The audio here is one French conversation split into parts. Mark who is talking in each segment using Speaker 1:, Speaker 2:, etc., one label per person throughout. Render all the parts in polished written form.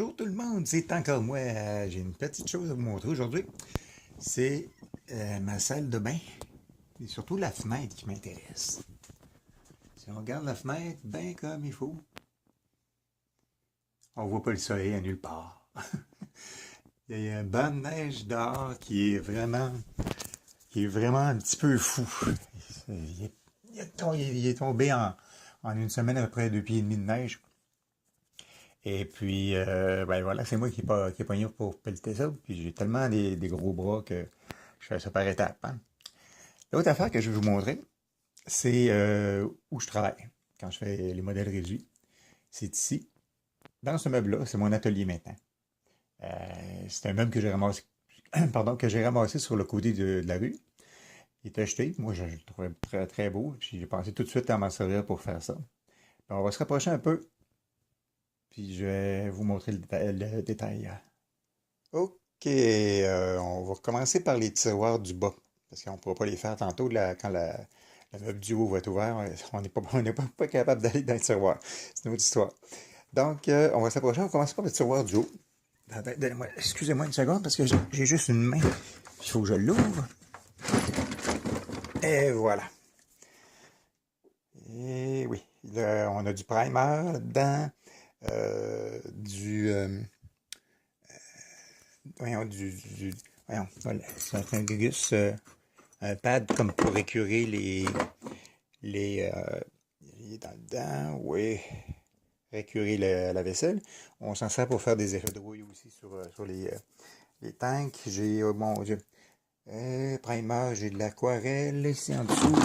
Speaker 1: Bonjour tout le monde, c'est encore moi. J'ai une petite chose à vous montrer aujourd'hui. C'est ma salle de bain et surtout la fenêtre qui m'intéresse. Si on regarde la fenêtre bien comme il faut, on voit pas le soleil à nulle part. Il y a un banc de neige dehors qui est vraiment un petit peu fou. Il est tombé en une semaine à peu près 2 pieds et demi de neige. Et puis, ben voilà, c'est moi qui ai pogné pour pelleter ça. Puis j'ai tellement des gros bras que je fais ça par étapes. Hein. L'autre affaire que je vais vous montrer, c'est où je travaille quand je fais les modèles réduits. C'est ici, dans ce meuble-là, c'est mon atelier maintenant. C'est un meuble que j'ai ramassé, pardon, que j'ai ramassé sur le côté de la rue. Il est acheté. Moi, je le trouvais très, très beau. Puis j'ai pensé tout de suite à m'en servir pour faire ça. Alors, on va se rapprocher un peu. Puis je vais vous montrer le détail. OK, on va commencer par les tiroirs du bas, parce qu'on ne pourra pas les faire tantôt quand la meuble du haut va être ouvert. On n'est pas capable d'aller dans le tiroir. C'est une autre histoire. Donc, on va s'approcher, on va commencer par le tiroir du haut. Excusez-moi une seconde, parce que j'ai juste une main. Il faut que je l'ouvre. Et voilà. Et oui, là, on a du primer dedans, voyons, voilà, c'est un gugus, un pad comme pour écurer il est dans dedans, oui, écurer la vaisselle. On s'en sert pour faire des effets de rouille aussi sur les tanks. J'ai, bon, primer, j'ai de l'aquarelle ici en dessous.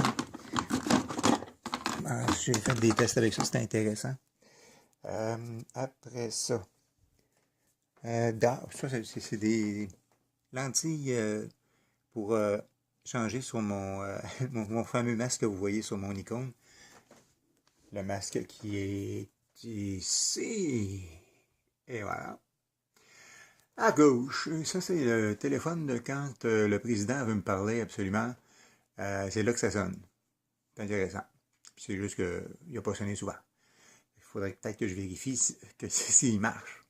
Speaker 1: Ah, j'ai fait des tests avec ça, c'était intéressant. Après ça, ça c'est des lentilles pour changer sur mon fameux masque que vous voyez sur mon icône. Le masque qui est ici. Et voilà. À gauche, ça c'est le téléphone de quand le président veut me parler absolument. C'est là que ça sonne. C'est intéressant. C'est juste qu'il n'a pas sonné souvent. Il faudrait peut-être que je vérifie s'il marche.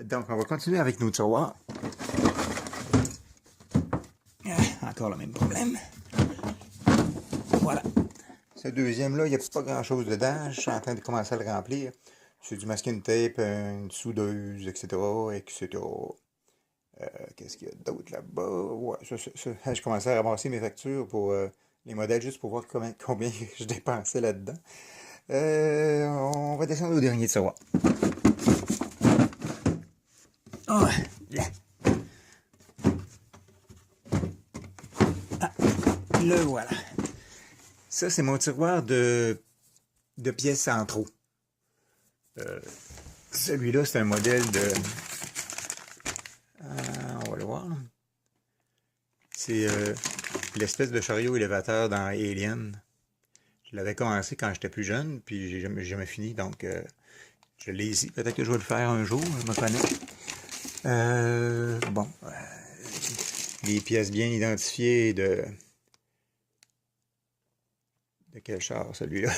Speaker 1: Donc, on va continuer avec nos tiroirs. Encore le même problème. Voilà. Ce deuxième-là, il n'y a pas grand-chose dedans. Je suis en train de commencer à le remplir. C'est du masking tape, une soudeuse, etc., etc. Qu'est-ce qu'il y a d'autre là-bas? Ouais, je commençais à ramasser mes factures pour les modèles juste pour voir combien je dépensais là-dedans. On va descendre au dernier tiroir. Oh, là. Ah, le voilà. Ça, c'est mon tiroir de pièces en trop. Celui-là, c'est un modèle de... on va le voir. C'est l'espèce de chariot élévateur dans Alien. Je l'avais commencé quand j'étais plus jeune, puis j'ai jamais fini, donc je l'ai ici. Peut-être que je vais le faire un jour, je me connais. Bon, les pièces bien identifiées de quel char, celui-là?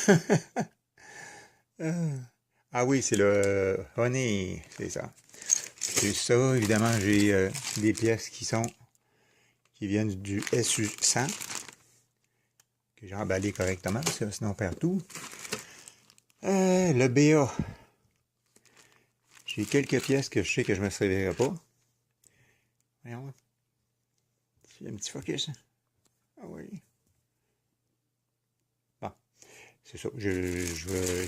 Speaker 1: Ah oui, c'est le Honey, c'est ça. C'est ça, évidemment, j'ai des pièces qui viennent du SU100, que j'ai emballé correctement, parce que sinon on perd tout. Le BA. J'ai quelques pièces que je sais que je ne me servirai pas. Voyons. Il y a un petit focus. Ah oui. Bon, c'est ça. Je vais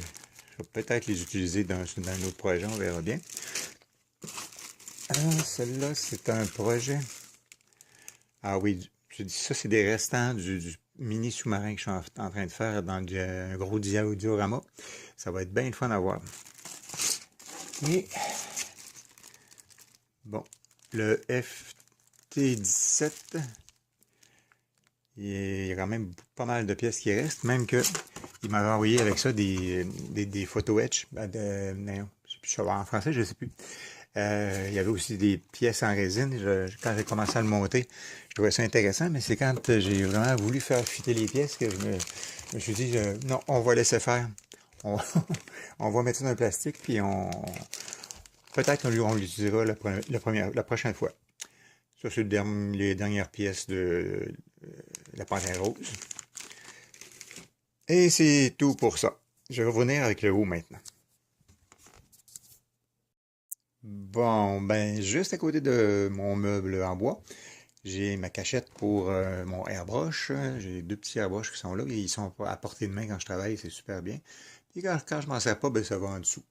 Speaker 1: peut-être les utiliser dans un autre projet, on verra bien. Celle-là, c'est un projet. Ah oui, je dis ça, c'est des restants du mini sous-marin que je suis en train de faire dans un gros diorama. Ça va être bien le fun à voir. Et bon, le FT17, il y a quand même pas mal de pièces qui restent, même que il m'avait envoyé avec ça des photo etch, en français, je ne sais plus. Il y avait aussi des pièces en résine. Quand j'ai commencé à le monter, je trouvais ça intéressant, mais c'est quand j'ai vraiment voulu faire fitter les pièces que je me suis dit, non, on va laisser faire. On va mettre ça dans le plastique, puis peut-être qu'on l'utilisera la prochaine fois. Ça, c'est les dernières pièces de la panthère rose. Et c'est tout pour ça. Je vais revenir avec le haut maintenant. Bon, ben, juste à côté de mon meuble en bois, j'ai ma cachette pour mon airbrush. J'ai deux petits airbrushes qui sont là. Ils sont à portée de main quand je travaille, c'est super bien. Puis quand je m'en sers pas, ben, ça va en dessous.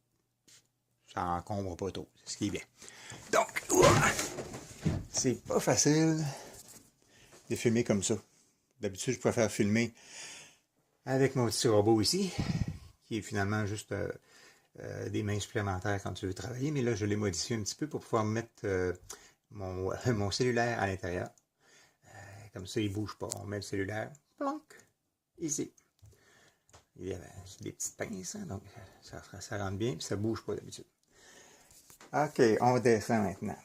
Speaker 1: Ça encombre pas trop, c'est ce qui est bien. Donc, c'est pas facile de filmer comme ça. D'habitude, je préfère filmer avec mon petit robot ici, qui est finalement juste des mains supplémentaires quand tu veux travailler. Mais là, je l'ai modifié un petit peu pour pouvoir mettre mon cellulaire à l'intérieur. Comme ça, il ne bouge pas. On met le cellulaire, plonk, ici. C'est des petites pinces, hein, donc ça rentre bien, puis ça ne bouge pas d'habitude. OK, on descend maintenant.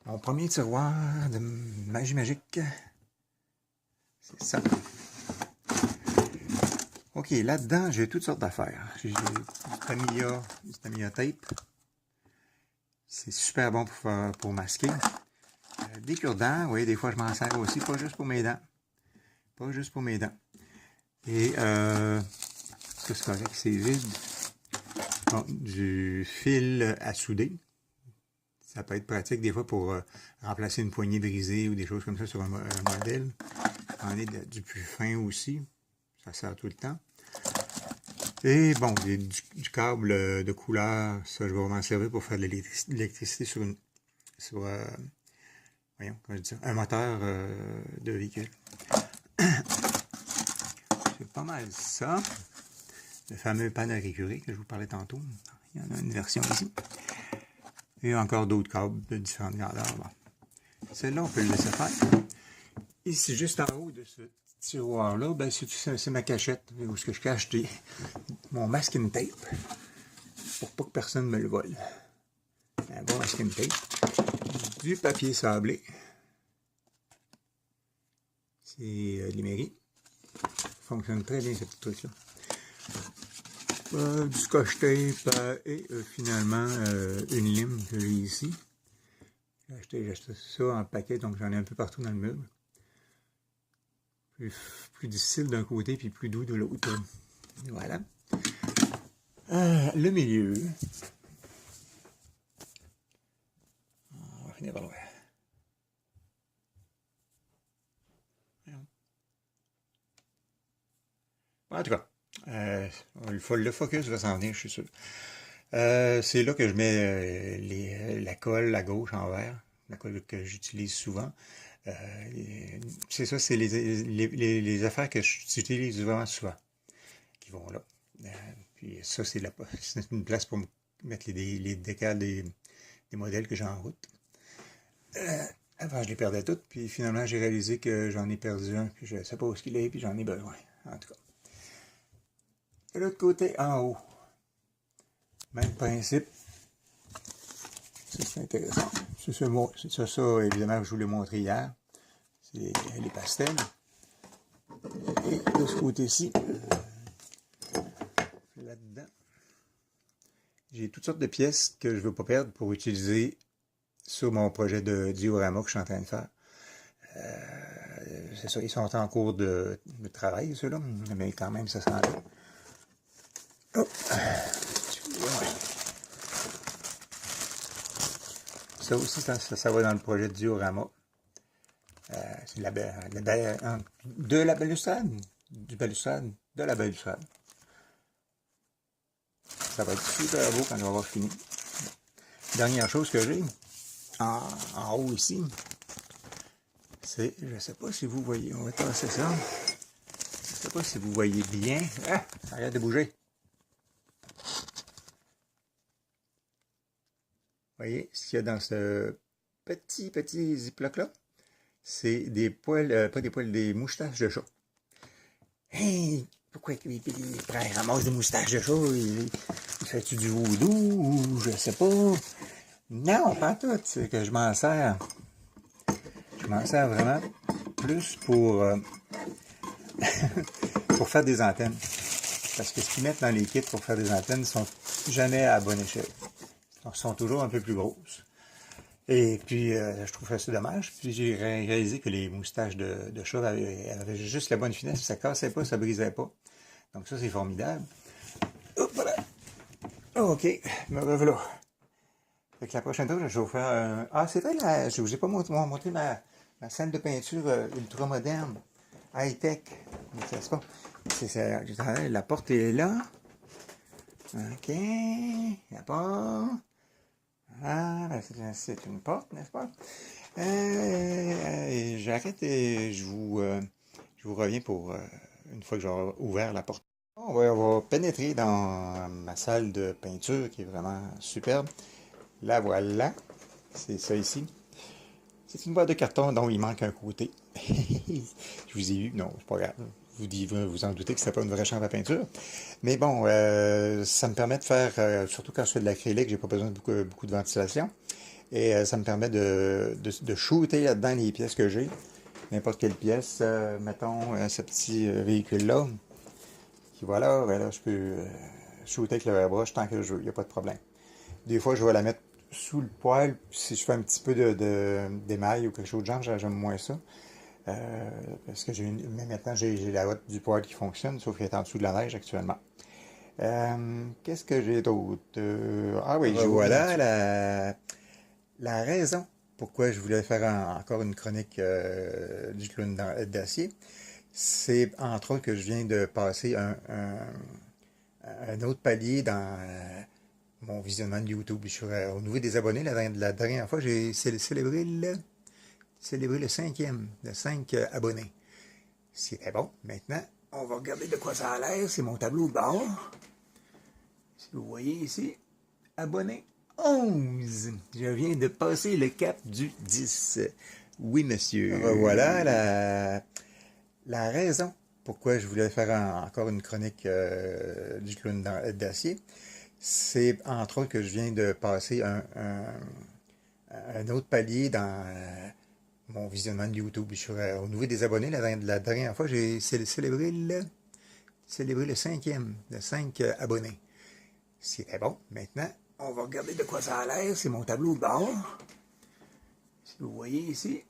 Speaker 1: Mon premier tiroir de magie magique, c'est ça. OK, là-dedans, j'ai toutes sortes d'affaires. J'ai du Tamiya tape. C'est super bon pour masquer. Des cure-dents, oui, des fois je m'en sers aussi, pas juste pour mes dents. Pas juste pour mes dents. Et ça c'est correct, c'est vide. Bon, du fil à souder. Ça peut être pratique des fois pour remplacer une poignée brisée ou des choses comme ça sur un modèle. J'en ai du plus fin aussi. Ça sert tout le temps. Et bon, du câble de couleur, ça je vais m'en servir pour faire de l'électricité voyons, comment je dis ça, un moteur de véhicule. C'est pas mal ça. Le fameux panneau à récurer que je vous parlais tantôt. Il y en a une version ici. Et encore d'autres câbles de différentes grandeurs. Bon. Celle-là, on peut le laisser faire. Ici, juste en haut de ce tiroir-là, ben, c'est ma cachette où je cache mon masking tape pour pas que personne me le vole. Un bon masking tape. Du papier sablé. C'est Liméry. Fonctionne très bien, ce petit truc-là. Du scotch tape et finalement une lime que j'ai ici. J'ai acheté ça en paquet, donc j'en ai un peu partout dans le meuble. Plus difficile d'un côté, puis plus doux de l'autre. Voilà. Le milieu. On va finir par là. En tout cas, le focus va s'en venir, je suis sûr. C'est là que je mets la colle à gauche en vert, la colle que j'utilise souvent. C'est ça, c'est les affaires que j'utilise vraiment souvent qui vont là. Puis ça, c'est une place pour mettre les décals des modèles que j'ai en route. Avant, je les perdais toutes, puis finalement, j'ai réalisé que j'en ai perdu un, puis je ne sais pas où il est, puis j'en ai besoin, en tout cas. De l'autre côté, en haut, même principe. C'est intéressant. C'est ça, évidemment, je vous l'ai montré hier. C'est les pastels. Et de ce côté-ci, là-dedans, j'ai toutes sortes de pièces que je ne veux pas perdre pour utiliser sur mon projet de diorama que je suis en train de faire. C'est ça, ils sont en cours de travail, ceux-là, mais quand même, ça s'en va. Oh. Ça aussi, ça va dans le projet de diorama. C'est de la balustrade, de la balustrade. Ça va être super beau quand on va avoir fini. Dernière chose que j'ai, en haut ici, c'est, je ne sais pas si vous voyez, on va tasser ça. Je ne sais pas si vous voyez bien. Ah, arrête de bouger. Vous voyez, ce qu'il y a dans ce petit ziploc-là, c'est des poils, pas des poils, des moustaches de chat. Hey, pourquoi il ramasse des moustaches de chat? Il fait-tu du voodoo ou je sais pas? Non, pas tout. C'est que je m'en sers. Je m'en sers vraiment plus pour pour faire des antennes. Parce que ce qu'ils mettent dans les kits pour faire des antennes sont jamais à bonne échelle. Elles sont toujours un peu plus grosses. Et puis, je trouve ça dommage. Puis j'ai réalisé que les moustaches de chat avaient juste la bonne finesse. Ça cassait pas, ça brisait pas. Donc ça, c'est formidable. Hop, voilà. OK, me revoilà. Fait que la prochaine fois, je vais vous faire un... Ah, c'est vrai, je vous ai pas montré ma salle de peinture ultra moderne, high-tech. C'est pas. La porte est là. OK, la porte. Ah, ben c'est une porte, n'est-ce pas? J'arrête et je vous reviens pour une fois que j'aurai ouvert la porte. On va pénétrer dans ma salle de peinture qui est vraiment superbe. La voilà. C'est ça ici. C'est une boîte de carton dont il manque un côté. Je vous ai eu. Non, c'est pas grave. Vous en doutez que c'est pas une vraie chambre à peinture. Mais bon, ça me permet de faire, surtout quand je fais de l'acrylique, j'ai pas besoin de beaucoup de ventilation. Et ça me permet de shooter là-dedans les pièces que j'ai. N'importe quelle pièce, mettons ce petit véhicule-là. Qui voilà, ben là, je peux shooter avec le airbrush tant que je veux, il n'y a pas de problème. Des fois, je vais la mettre sous le poêle, si je fais un petit peu d'émail ou quelque chose de genre, j'aime moins ça. Parce que mais maintenant, j'ai la hotte du poêle qui fonctionne, sauf qu'elle est en dessous de la neige actuellement. Qu'est-ce que j'ai d'autre? Ah oui, voilà la raison pourquoi je voulais faire encore une chronique du clown d'acier. C'est entre autres que je viens de passer un autre palier dans mon visionnement de YouTube. Je suis au niveau des abonnés. La dernière fois, j'ai célébré le 5e, de 5 abonnés. C'était bon. Maintenant, on va regarder de quoi ça a l'air. C'est mon tableau de bord. Si vous voyez ici, abonnés 11. Je viens de passer le cap du 10. Oui, monsieur. Voilà la raison pourquoi je voulais faire encore une chronique du clown d'acier. C'est entre autres que je viens de passer un autre palier dans mon visionnement de YouTube. Je suis au niveau des abonnés. La dernière fois, j'ai célébré le 5e, de 5 abonnés. C'était bon. Maintenant, on va regarder de quoi ça a l'air. C'est mon tableau de bord. Si vous voyez ici,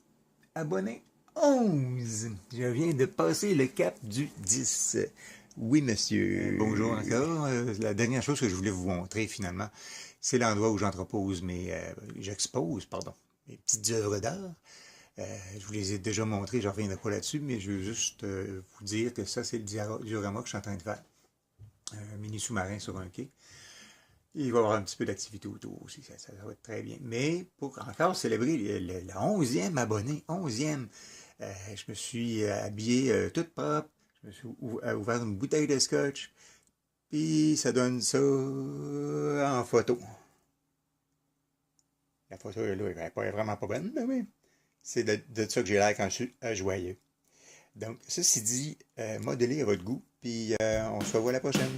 Speaker 1: abonnés 11. Je viens de passer le cap du 10. Oui, monsieur. Bonjour encore. La dernière chose que je voulais vous montrer, finalement, c'est l'endroit où j'expose, pardon, mes petites œuvres d'art. Je vous les ai déjà montrées, je ne reviendrai pas là-dessus, mais je veux juste vous dire que ça, c'est le diorama que je suis en train de faire. Un mini sous-marin sur un quai. Il va y avoir un petit peu d'activité autour aussi, ça va être très bien. Mais pour encore célébrer le 11e abonné, 11e, je me suis habillé tout propre, je me suis ouvert une bouteille de scotch, puis ça donne ça en photo. La photo là, elle n'est vraiment pas bonne, mais oui. C'est de ça que j'ai l'air quand je suis joyeux. Donc, ceci dit, modelez à votre goût, puis on se revoit la prochaine.